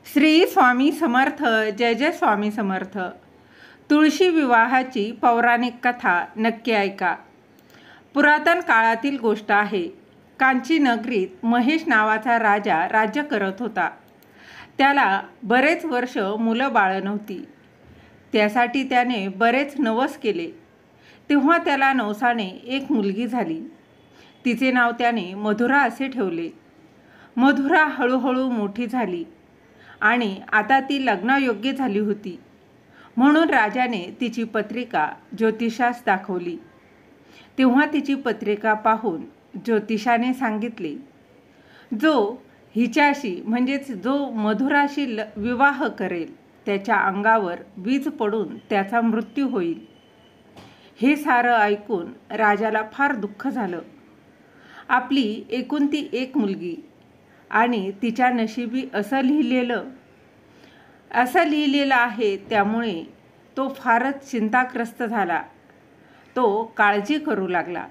श्री स्वामी समर्थ. जय जय स्वामी समर्थ. तुळशी विवाहाची पौराणिक कथा नक्की ऐका. पुरातन काळातील गोष्ट आहे. कांची नगरीत महेश नावाचा राजा राज्य करत होता. त्याला बरेच वर्ष मुलं बाळं नव्हती. त्यासाठी त्याने बरेच नवस केले. तेव्हा त्याला नवसाने एक मुलगी झाली. तिचे नाव त्याने मधुरा असे ठेवले. मधुरा हळूहळू मोठी झाली आणि आता ती लग्नायोग्य झाली होती. म्हणून राजाने तिची पत्रिका ज्योतिषास दाखवली. तेव्हा तिची पत्रिका पाहून ज्योतिषाने सांगितले, जो हिच्याशी म्हणजेच जो मधुराशी विवाह करेल त्याच्या अंगावर वीज पडून त्याचा मृत्यू होईल. हे सारं ऐकून राजाला फार दुःख झालं. आपली एकुलती एक मुलगी आणि तिच्या नशिबी असं लिहिलेलं आहे. त्यामुळे तो फारच चिंताग्रस्त झाला. तो काळजी करू लागला.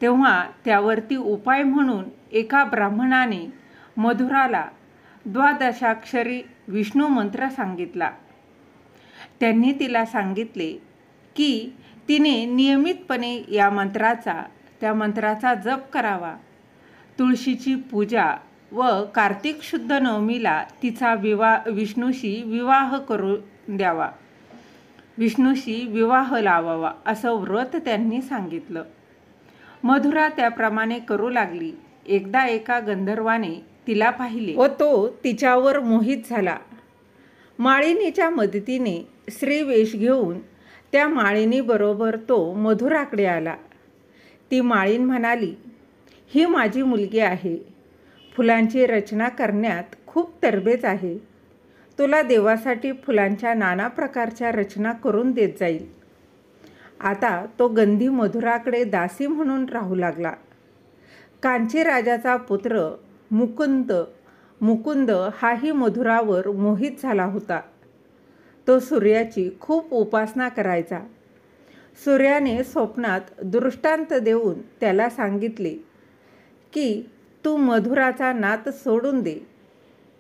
तेव्हा त्यावरती उपाय म्हणून एका ब्राह्मणाने मधुराला 12 विष्णू मंत्र सांगितला. त्यांनी तिला सांगितले की तिने नियमितपणे त्या मंत्राचा जप करावा. तुळशीची पूजा व कार्तिक शुद्ध नवमीला तिचा विष्णूशी विवाह करून द्यावा. विष्णूशी विवाह लावावा असं व्रत त्यांनी सांगितलं. मधुरा त्याप्रमाणे करू लागली. एकदा एका गंधर्वाने तिला पाहिले व तो तिच्यावर मोहित झाला. माळिनीच्या मदतीने स्त्रीवेश घेऊन त्या माळिनीबरोबर तो मधुराकडे आला. ती माळीन म्हणाली, ही माझी मुलगी आहे. फुलांची रचना करण्यात खूप तरबेज आहे. तुला देवासाठी फुलांच्या नाना प्रकारच्या रचना करून देत जाईल. आता तो गंधी मधुराकडे दासी म्हणून राहू लागला. कांची राजाचा पुत्र मुकुंद हाही मधुरावर मोहित झाला होता. तो सूर्याची खूप उपासना करायचा. सूर्याने स्वप्नात दृष्टांत देऊन त्याला सांगितले की तू मधुराचा नात सोडून दे.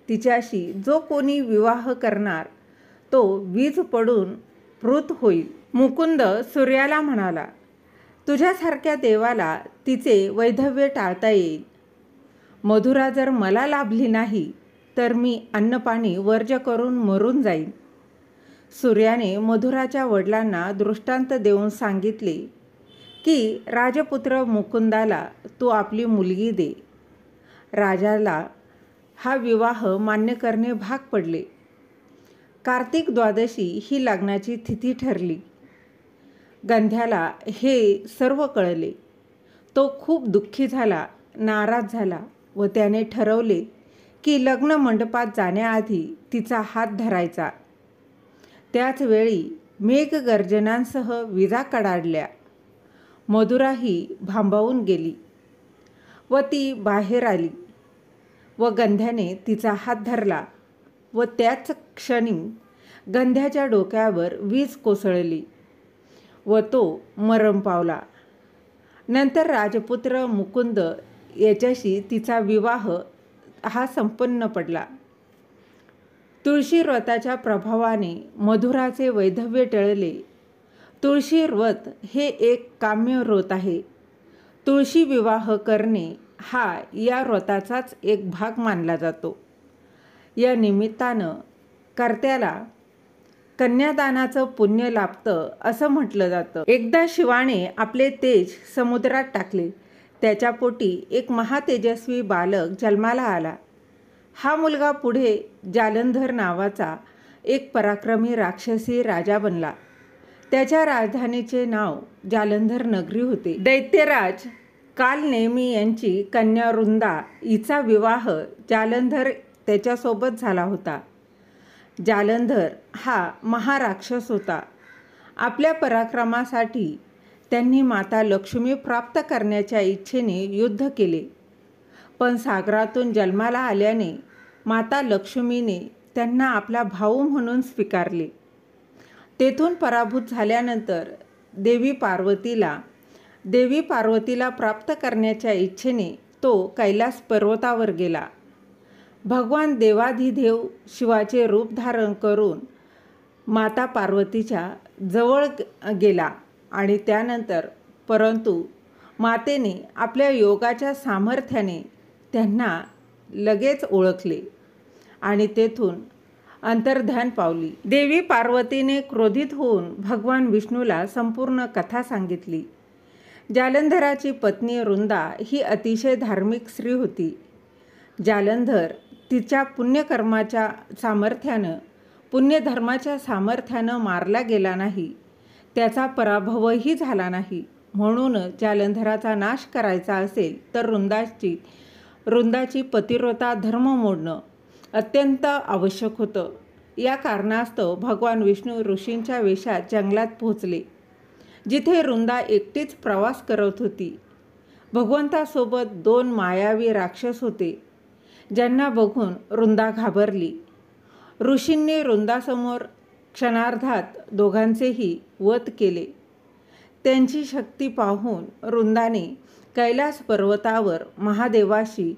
तिच्याशी जो कोणी विवाह करणार तो वीज पडून मृत होईल. मुकुंद सूर्याला म्हणाला, तुझ्यासारख्या देवाला तिचे वैधव्य टाळता येईल. मधुरा जर मला लाभली नाही तर मी अन्नपाणी वर्ज्य करून मरून जाईन. सूर्याने मधुराच्या वडिलांना दृष्टांत देऊन सांगितले की राजपुत्र मुकुंदाला तू आपली मुलगी दे. राजाला हा विवाह मान्य करणे भाग पडले. कार्तिक 12 ही लग्नाची तिथी ठरली. गंध्याला हे सर्व कळले. तो खूप दुःखी झाला, नाराज झाला व त्याने ठरवले की लग्न मंडपात जाण्याआधी तिचा हात धरायचा. त्याच वेळी मेघगर्जनांसह विजा कडाडल्या. मधुराही भांबावून गेली व ती बाहेर आली व गंध्याने तिचा हात धरला व त्याच क्षणी गंध्याच्या डोक्यावर वीज कोसळली व तो मरण पावला. नंतर राजपुत्र मुकुंद याच्याशी तिचा विवाह हा संपन्न पडला. तुळशी व्रताच्या प्रभावाने मधुराचे वैधव्य टळले. तुळशी व्रत हे एक काम्य व्रत आहे. तुळशी विवाह करणे हा या व्रताचाच एक भाग मानला जातो. या निमित्तानं कर्त्याला कन्यादानाचं पुण्य लाभतं असं म्हटलं जातं. एकदा शिवाने आपले तेज समुद्रात टाकले. त्याच्या पोटी एक महातेजस्वी बालक जन्माला आला. हा मुलगा पुढे जालंधर नावाचा एक पराक्रमी राक्षसी राजा बनला. त्याच्या राजधानीचे नाव जालंधर नगरी होते. दैत्यराज कालनेमी यांची कन्या रुंदा हिचा विवाह जालंधर त्याच्यासोबत झाला होता. जालंधर हा महाराक्षस होता. आपल्या पराक्रमासाठी त्यांनी माता लक्ष्मी प्राप्त करण्याच्या इच्छेने युद्ध केले. पण सागरातून जन्माला आल्याने माता लक्ष्मीने त्यांना आपला भाऊ म्हणून स्वीकारले. तेथून पराभूत झाल्यानंतर देवी पार्वतीला प्राप्त करण्याच्या इच्छेने तो कैलास पर्वतावर गेला. भगवान देवाधिदेव शिवाचे रूप धारण करून माता पार्वतीच्या जवळ गेला आणि त्यानंतर परंतु मातेने आपल्या योगाच्या सामर्थ्याने त्यांना लगेच ओळखले आणि तेथून अंतर्ध्यान पावली. देवी पार्वतीने क्रोधित होऊन भगवान विष्णूला संपूर्ण कथा सांगितली. जालंधराची पत्नी रुंदा ही अतिशय धार्मिक स्त्री होती. जालंधर तिच्या पुण्यधर्माच्या सामर्थ्यानं मारला गेला नाही, त्याचा पराभवही झाला नाही. म्हणून जालंधराचा नाश करायचा असेल तर रुंदाची पतिव्रता धर्म मोडणं अत्यंत आवश्यक होतं. या कारणास्तव भगवान विष्णू ऋषींच्या वेशात जंगलात पोहोचले, जिथे रुंदा एकटीच प्रवास करत होती. भगवंतासोबत 2 मायावी राक्षस होते, ज्यांना बघून रुंदा घाबरली. ऋषींनी रुंदासमोर क्षणार्धात दोघांचेही वध केले. त्यांची शक्ती पाहून रुंदाने कैलास पर्वतावर महादेवाशी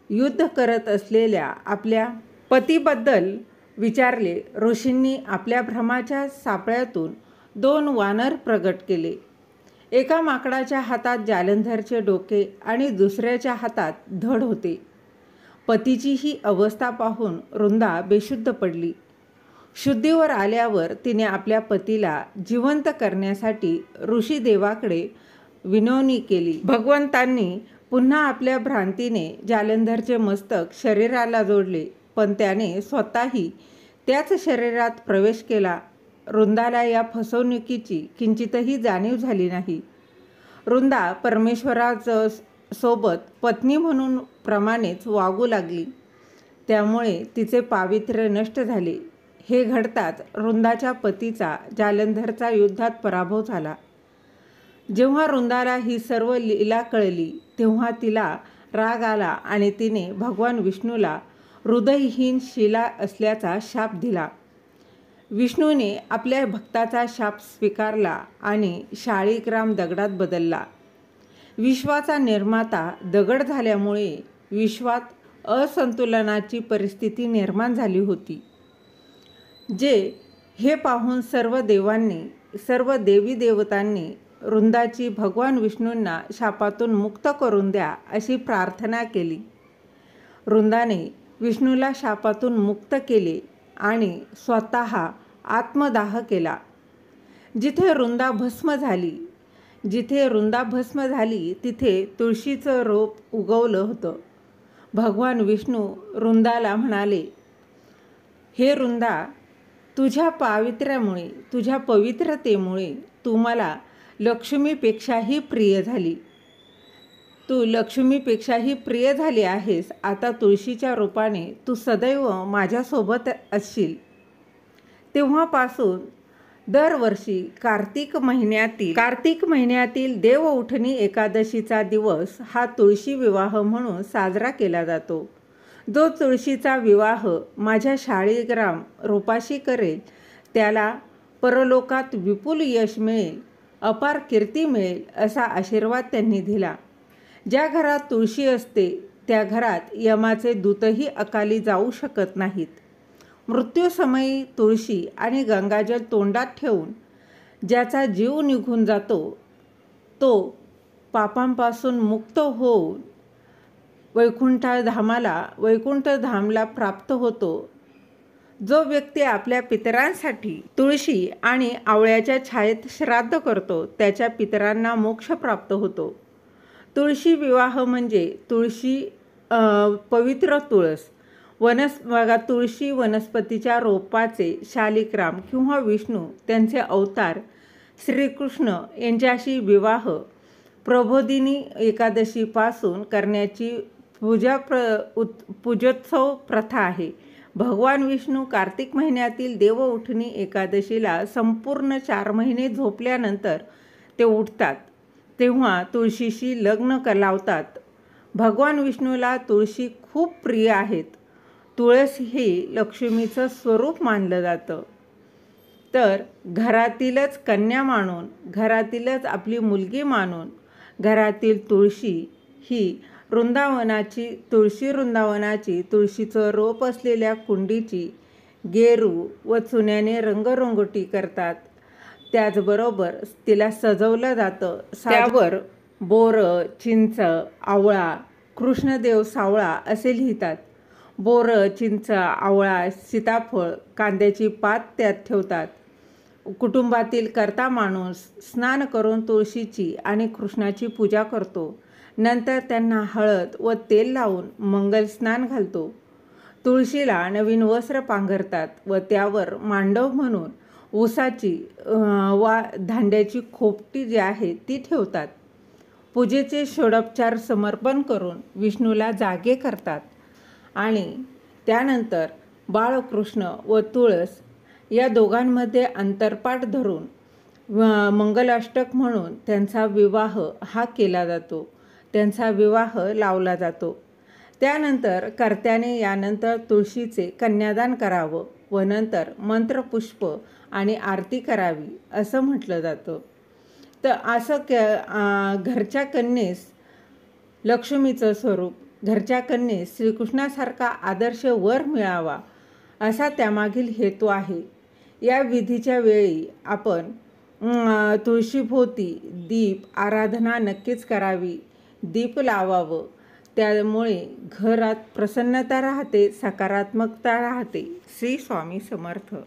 युद्ध करत असलेल्या आपल्या पतीबद्दल विचारले. ऋषींनी आपल्या भ्रमाच्या सापळ्यातून 2 वानर प्रगट केले. एका माकडाच्या हातात जालंधरचे डोके आणि दुसऱ्याच्या हातात धड होते. पतीची ही अवस्था पाहून रुंदा बेशुद्ध पडली. शुद्धीवर आल्यावर तिने आपल्या पतीला जिवंत करण्यासाठी ऋषीदेवाकडे विनवणी केली. भगवंतांनी पुन्हा आपल्या भ्रांतीने जालंधरचे मस्तक शरीराला जोडले, पण त्याने स्वतःही त्याच शरीरात प्रवेश केला. रुंदाला या फसवणुकीची किंचितही जाणीव झाली नाही. रुंदा परमेश्वरासोबत पत्नी म्हणून प्रमाणेच वागू लागली. त्यामुळे तिचे पावित्र्य नष्ट झाले. हे घडताच रुंदाच्या पतीचा जालंधरचा युद्धात पराभव झाला. जेव्हा रुंदाला ही सर्व लीला कळली, तेव्हा तिला राग आला आणि तिने भगवान विष्णूला हृदयहीन शिला असल्याचा शाप दिला. विष्णूने आपल्या भक्ताचा शाप स्वीकारला आणि शाळीग्राम दगडात बदलला. विश्वाचा निर्माता दगड झाल्यामुळे विश्वात असंतुलनाची परिस्थिती निर्माण झाली होती. हे पाहून सर्व देवी देवतांनी रुंदाची भगवान विष्णूंना शापातून मुक्त करून द्या अशी प्रार्थना केली. रुंदाने विष्णूला शापातून मुक्त केले आणि स्वतः आत्मदाह केला. जिथे रुंदा भस्म झाली तिथे तुळशीचं रोप उगवलं होतं. भगवान विष्णू रुंदाला म्हणाले, हे रुंदा, तुझ्या पावित्र्यामुळे, तुझ्या पवित्रतेमुळे तू मला लक्ष्मीपेक्षाही प्रिय झाली. तू लक्ष्मीपेक्षाही प्रिय झाली आहेस. आता तुळशीच्या रूपाने तू सदैव माझ्यासोबत असशील. तेव्हापासून दरवर्षी कार्तिक महिन्यातील देवउठणी एकादशीचा दिवस हा तुळशी विवाह म्हणून साजरा केला जातो. जो तुळशीचा विवाह माझ्या शाळीग्राम रूपाशी करेल त्याला परलोकात विपुल यश मिळेल, अपार कीर्ती मिळेल असा आशीर्वाद त्यांनी दिला. ज्या घरात तुळशी असते त्या घरात यमाचे दूतही अकाली जाऊ शकत नाहीत. मृत्यूसमयी तुळशी आणि गंगाजल तोंडात ठेवून ज्याचा जीव निघून जातो तो पापांपासून मुक्त होऊन वैकुंठधामला प्राप्त होतो. जो व्यक्ती आपल्या पितरांसाठी तुळशी आणि आवळ्याच्या छायेत श्राद्ध करतो त्याच्या पितरांना मोक्ष प्राप्त होतो. तुळशी विवाह म्हणजे पवित्र तुळस तुळशी वनस्पतीच्या रोपाचे शालिग्राम किंवा विष्णू त्यांचे अवतार श्रीकृष्ण यांच्याशी विवाह प्रबोधिनी एकादशीपासून करण्याची पूजोत्सव प्रथा आहे. भगवान विष्णू कार्तिक महिन्यातील देवउठणी एकादशीला संपूर्ण 4 महिने झोपल्यानंतर ते उठतात, तेव्हा तुळशीशी लग्न लावतात. भगवान विष्णूला तुळशी खूप प्रिय आहेत. तुळस ही लक्ष्मीचं स्वरूप मानलं जातं. तर घरातीलच कन्या मानून, घरातीलच आपली मुलगी मानून घरातील तुळशी ही वृंदावनाची तुळशीचं रोप असलेल्या कुंडीची गेरू व चुन्याने रंगरंगोटी करतात. त्याचबरोबर तिला सजवलं जातं. त्यावर बोरं, चिंच, आवळा, कृष्णदेव सावळा असे लिहितात. बोरं, चिंच, आवळा, सीताफळ, कांद्याची पात त्यात ठेवतात. कुटुंबातील कर्ता माणूस स्नान करून तुळशीची आणि कृष्णाची पूजा करतो. नंतर त्यांना हळद व तेल लावून मंगल स्नान घालतो. तुळशीला नवीन वस्त्र पांघरतात व त्यावर मांडव म्हणून ऊसाची वा धांड्याची खोपटी जी आहे ती ठेवतात. पूजेचे षोडोपचार समर्पण करून विष्णूला जागे करतात आणि त्यानंतर बाळकृष्ण व तुळस या दोघांमध्ये अंतरपाट धरून मंगलाष्टक म्हणून त्यांचा विवाह हा केला जातो. त्यांचा विवाह लावला जातो. त्यानंतर कर्त्याने यानंतर तुळशीचे कन्यादान करावं व नंतर मंत्रपुष्प आणि आरती करावी असं म्हटलं जातं. तर असं घरच्या कन्येस लक्ष्मीचं स्वरूप, घरच्या कन्येस श्रीकृष्णासारखा आदर्श वर मिळावा असा त्यामागील हेतू आहे. या विधीच्या वेळी आपण तुळशीभोवती दीप आराधना नक्कीच करावी, दीप लावावं. त्यामुळे घरात प्रसन्नता राहते, सकारात्मकता राहते. श्री स्वामी समर्थ.